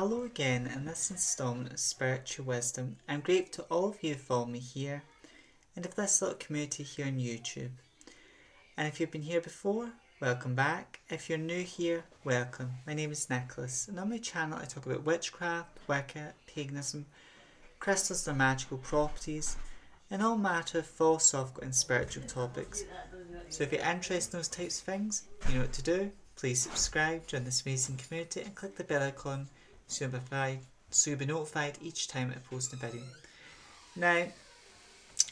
Hello again in this installment of Spiritual Wisdom. I'm grateful to all of you who follow me here and of this little community here on YouTube. And if you've been here before, welcome back. If you're new here, welcome. My name is Nicholas, and on my channel I talk about witchcraft, Wicca, paganism, crystals and their magical properties, and all matter of philosophical and spiritual topics. So if you're interested in those types of things, you know what to do. Please subscribe, join this amazing community, and click the bell icon so you'll be notified each time I post a video. Now,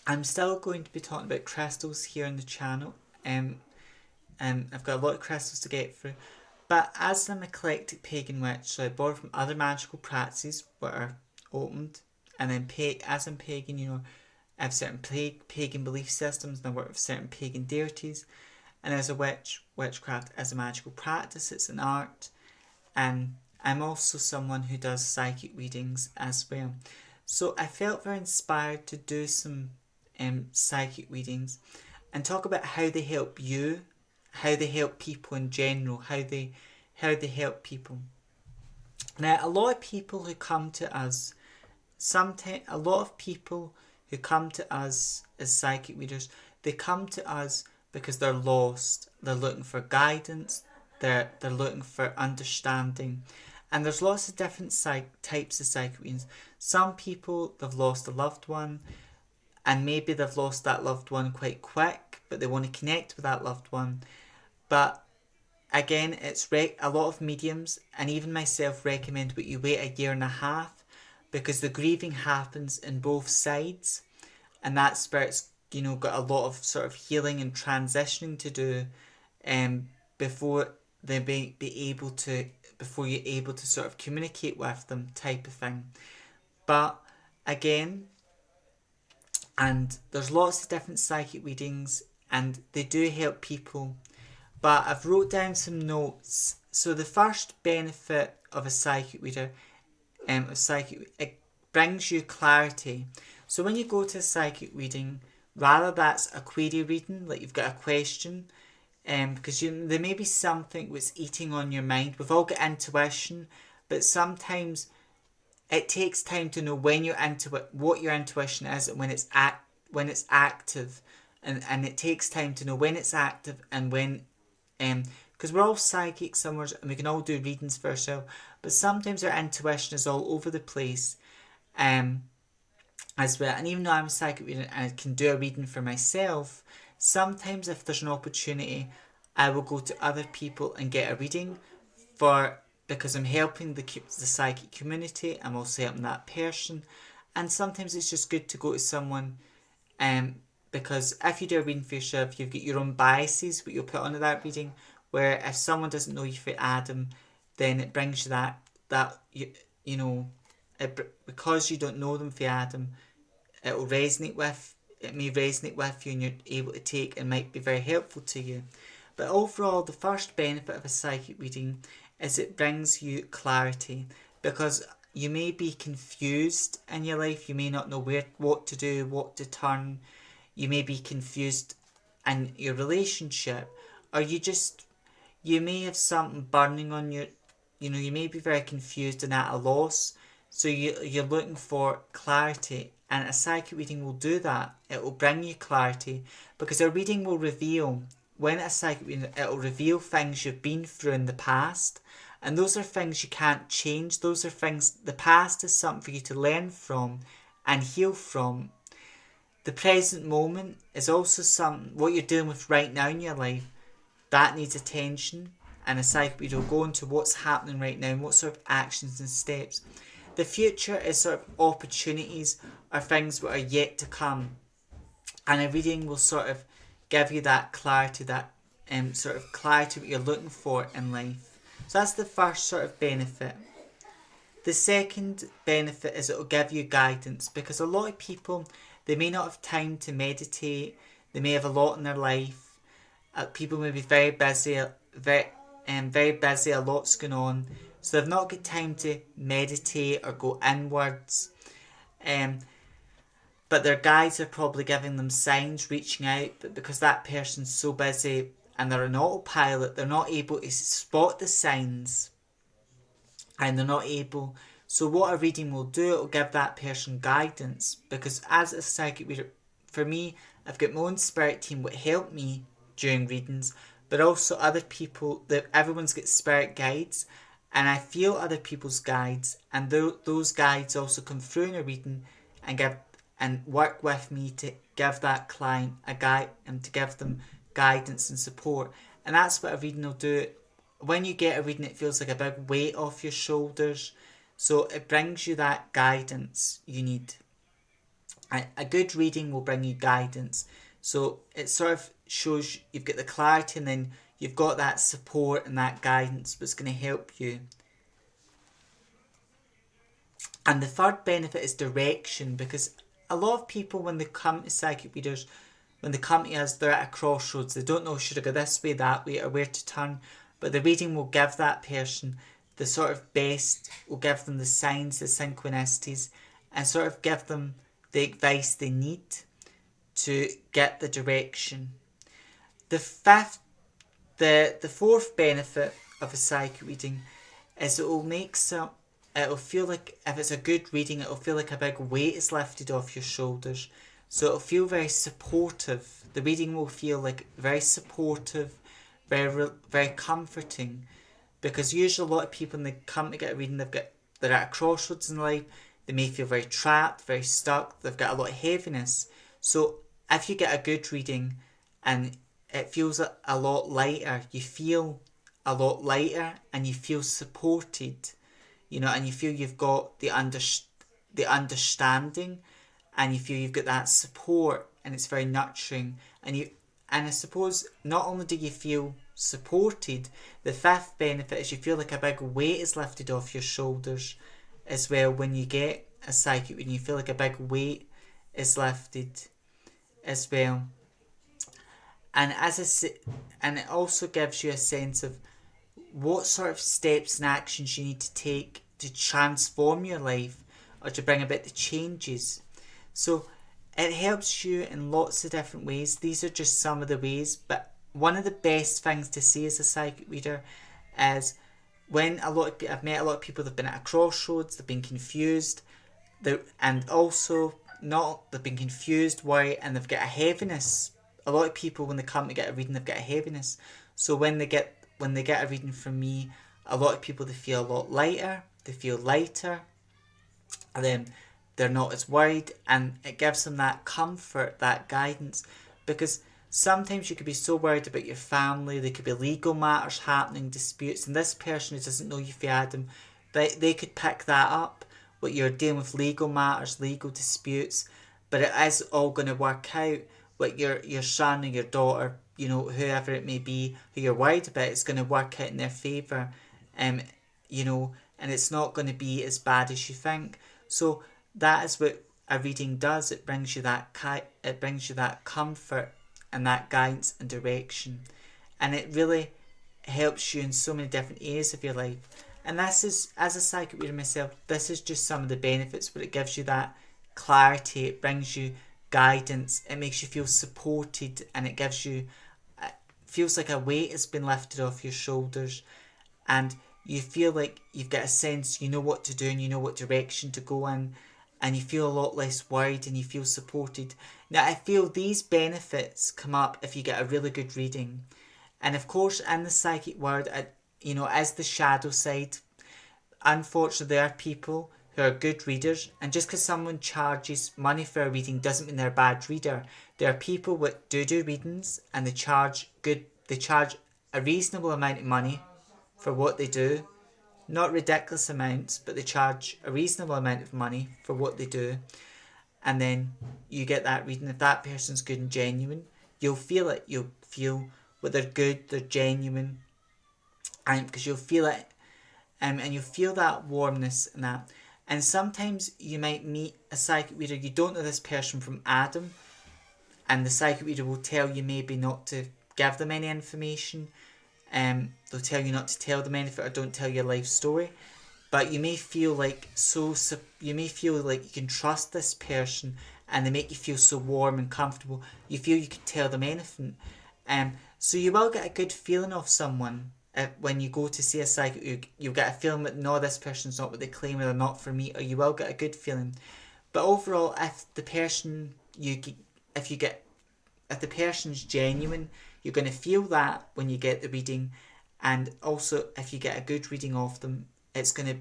I'm still going to be talking about crystals here on the channel. I've got a lot of crystals to get through. But as an eclectic pagan witch, so I borrow from other magical practices that are opened. And then as I'm pagan, I have certain pagan belief systems and I work with certain pagan deities. And as a witchcraft is a magical practice, it's an art. And I'm also someone who does psychic readings as well. So I felt very inspired to do some psychic readings and talk about how they help you, how they help people in general, how they help people. Now, a lot of people who come to us, a lot of people who come to us as psychic readers, they come to us because they're lost. They're looking for guidance. They're looking for understanding. And there's lots of different types of psychic readings. Some people, they've lost a loved one, and maybe they've lost that loved one quite quick, but they want to connect with that loved one. But again, it's a lot of mediums, and even myself recommend that you wait a year and a half, because the grieving happens in both sides, and that spirit's got a lot of sort of healing and transitioning to do, before they be able to, before you're able to sort of communicate with them, type of thing. But again, and there's lots of different psychic readings, and they do help people. But I've wrote down some notes. So the first benefit of a psychic reader, it brings you clarity. So when you go to a psychic reading, rather that's a query reading, like you've got a question, because there may be something that's eating on your mind. We've all got intuition, but sometimes it takes time to know when what your intuition is, and when it's active, and it takes time to know when it's active and when, because we're all psychic somewhere, and we can all do readings for ourselves, but sometimes our intuition is all over the place, as well. And even though I'm a psychic reader and I can do a reading for myself, sometimes if there's an opportunity, I will go to other people and get a reading because I'm helping the psychic community. I'm also helping that person, and sometimes it's just good to go to someone, because if you do a reading for yourself, you've got your own biases what you'll put onto that reading. Where if someone doesn't know you for Adam, then it brings you because you don't know them for Adam, it may resonate with you, and you're able to take, and might be very helpful to you. But overall, the first benefit of a psychic reading is it brings you clarity, because you may be confused in your life. You may not know what to do, what to turn. You may be confused in your relationship, or you may have something burning on you. You may be very confused and at a loss. So you're looking for clarity, and a psychic reading will do that. It will bring you clarity, because a reading will reveal, when a psychic reading, it will reveal things you've been through in the past, and those are things you can't change. Those are things, the past is something for you to learn from and heal from. The present moment is also what you're dealing with right now in your life. That needs attention, and a psychic reader will go into what's happening right now and what sort of actions and steps. The future is sort of opportunities or things that are yet to come, and a reading will sort of give you that clarity, that sort of clarity what you're looking for in life. So that's the first sort of benefit. The second benefit is it will give you guidance, because a lot of people, they may not have time to meditate. They may have a lot in their life. People may be very busy, very busy. A lot's going on, so they've not got time to meditate or go inwards. But their guides are probably giving them signs, reaching out, but because that person's so busy and they're on autopilot, they're not able to spot the signs. and they're not able. So what a reading will do, it will give that person guidance, because as a psychic reader, for me, I've got my own spirit team what help me during readings, but also other people, that everyone's got spirit guides, and I feel other people's guides, and those guides also come through in a reading and give and work with me to give that client a guide and to give them guidance and support. And that's what a reading will do. When you get a reading, it feels like a big weight off your shoulders. So it brings you that guidance you need. A good reading will bring you guidance. So it sort of shows you've got the clarity, and then you've got that support and that guidance that's going to help you. And the third benefit is direction, because a lot of people, when they come to psychic readers, when they come to us, they're at a crossroads. They don't know, should I go this way, that way, or where to turn. But the reading will give that person the sort of best, will give them the signs, the synchronicities, and sort of give them the advice they need to get the direction. The fourth benefit of a psychic reading is it will make some. It'll feel like, if it's a good reading, it'll feel like a big weight is lifted off your shoulders. So it'll feel very supportive. The reading will feel like very supportive, very comforting. Because usually a lot of people, when they come to get a reading, they're at a crossroads in life. They may feel very trapped, very stuck. They've got a lot of heaviness. So if you get a good reading and it feels a lot lighter, you feel a lot lighter and you feel supported, and you feel you've got the understanding, and you feel you've got that support, and it's very nurturing. And I suppose not only do you feel supported, the fifth benefit is you feel like a big weight is lifted off your shoulders as well. When you get a psychic reading, you feel like a big weight is lifted as well. And and it also gives you a sense of what sort of steps and actions you need to take to transform your life or to bring about the changes. So it helps you in lots of different ways. These are just some of the ways, but one of the best things to see as a psychic reader is when I've met a lot of people that have been at a crossroads, they've been confused, and also they've been confused, worried, and they've got a heaviness. A lot of people, when they come to get a reading, they've got a heaviness. So when they get a reading from me, a lot of people, they feel a lot lighter, they feel lighter, and then they're not as worried, and it gives them that comfort, that guidance. Because sometimes you could be so worried about your family, there could be legal matters happening, disputes, and this person who doesn't know you if you had them, they could pick that up, what you're dealing with, legal matters, legal disputes, but it is all going to work out. What your son or your daughter, whoever it may be, who you're worried about, it's going to work out in their favour, and it's not going to be as bad as you think. So that is what a reading does. It brings you that comfort and that guidance and direction, and it really helps you in so many different areas of your life. And this is, as a psychic reader myself, this is just some of the benefits, but it gives you that clarity, it brings you guidance, it makes you feel supported, and it gives you, feels like a weight has been lifted off your shoulders, and you feel like you've got a sense, you know what to do and you know what direction to go in, and you feel a lot less worried and you feel supported. Now, I feel these benefits come up if you get a really good reading. And of course, in the psychic world, as the shadow side, unfortunately, there are people who are good readers, and just because someone charges money for a reading doesn't mean they're a bad reader. There are people that do readings, and they charge a reasonable amount of money for what they do. Not ridiculous amounts, but they charge a reasonable amount of money for what they do. And then you get that reading. If that person's good and genuine, you'll feel it. You'll feel that they're good, they're genuine, and because you'll feel it, and you'll feel that warmness and that. And sometimes you might meet a psychic reader, you don't know this person from Adam, and the psychic reader will tell you maybe not to give them any information. They'll tell you not to tell them anything, or don't tell your life story. But you may feel like you can trust this person, and they make you feel so warm and comfortable. You feel you can tell them anything. So you will get a good feeling of someone when you go to see a psychic, you'll get a feeling that no, this person's not what they claim, or they're not for me, or you will get a good feeling. But overall, if the person if the person's genuine, you're going to feel that when you get the reading. And also, if you get a good reading of them, it's going to,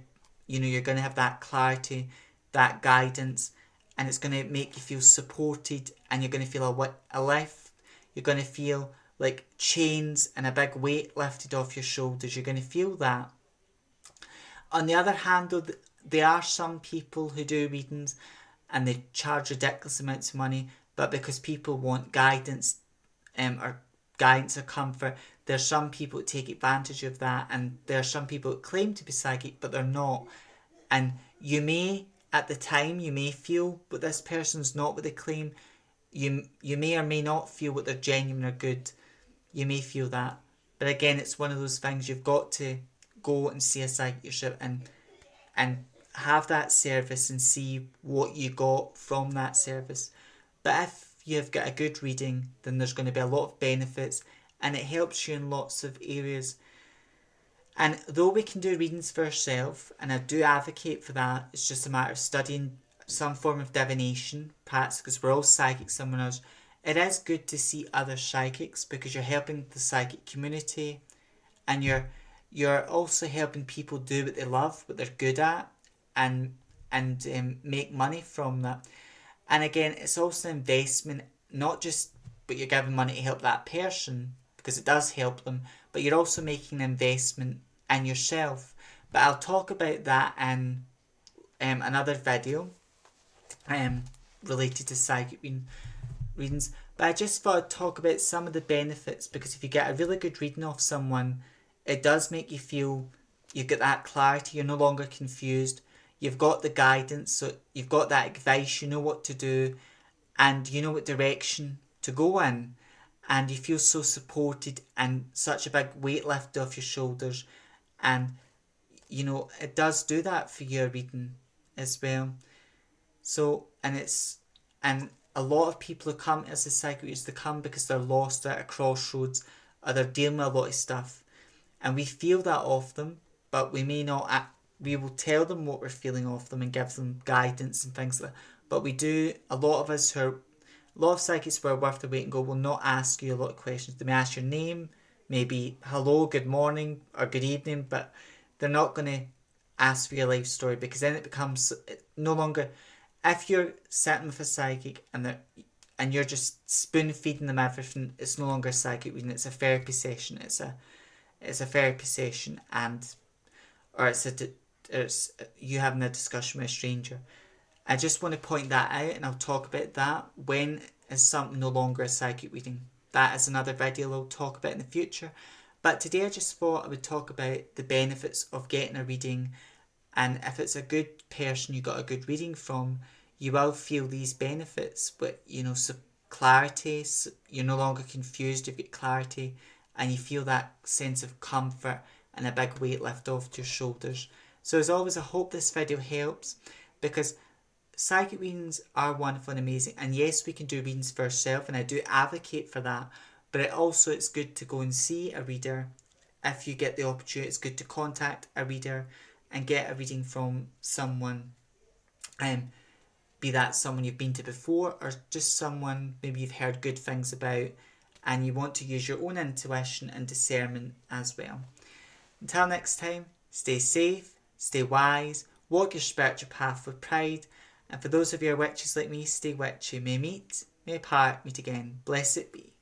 you're going to have that clarity, that guidance, and it's going to make you feel supported, and you're going to feel a lift. You're going to feel like chains and a big weight lifted off your shoulders. You're going to feel that. On the other hand, though, there are some people who do readings and they charge ridiculous amounts of money, but because people want guidance, or comfort, there's some people that take advantage of that, and there are some people that claim to be psychic but they're not. And you may, at the time, you may feel, but this person's not what they claim. You may or may not feel what they're genuine or good. You may feel that, but again, it's one of those things you've got to go and see a psychic yourself and have that service and see what you got from that service. But if you've got a good reading, then there's going to be a lot of benefits, and it helps you in lots of areas. And though we can do readings for ourselves, and I do advocate for that, it's just a matter of studying some form of divination, perhaps because we're all psychics, someone else. It is good to see other psychics because you're helping the psychic community, and you're also helping people do what they love, what they're good at, and make money from that. And again, it's also investment, not just, but you're giving money to help that person, because it does help them, but you're also making an investment in yourself. But I'll talk about that in another video related to psychic readings. But I just thought I'd talk about some of the benefits, because if you get a really good reading of someone, it does make you feel you've got that clarity, you're no longer confused, you've got the guidance, so you've got that advice, you know what to do, and you know what direction to go in, and you feel so supported and such a big weight lifted off your shoulders. And it does do that for your reading as well. So, and a lot of people who come as a psychic readers, they come because they're lost, they're at a crossroads, or they're dealing with a lot of stuff, and we feel that of them, but we may not we will tell them what we're feeling of them and give them guidance and things like that. But we do, a lot of psychics who are worth the wait and go will not ask you a lot of questions. They may ask your name, maybe hello, good morning, or good evening, but they're not going to ask for your life story, because then it becomes no longer, if you're sitting with a psychic and you're just spoon feeding them everything, it's no longer a psychic reading, it's a therapy session. It's a therapy session, or it's you having a discussion with a stranger. I just want to point that out, and I'll talk about that. When is something no longer a psychic reading? That is another video I'll talk about in the future. But today I just thought I would talk about the benefits of getting a reading, and if it's a good person you got a good reading from, you will feel these benefits. But clarity, you're no longer confused, you've got clarity, and you feel that sense of comfort and a big weight lift off your shoulders. So as always, I hope this video helps, because psychic readings are wonderful and amazing, and yes, we can do readings for ourselves, and I do advocate for that, but it's good to go and see a reader. If you get the opportunity, it's good to contact a reader and get a reading from someone, be that someone you've been to before, or just someone maybe you've heard good things about and you want to use your own intuition and discernment as well. Until next time, stay safe, stay wise, walk your spiritual path with pride, and for those of you who are witches like me, stay witchy. May meet, may part, meet again. Blessed be.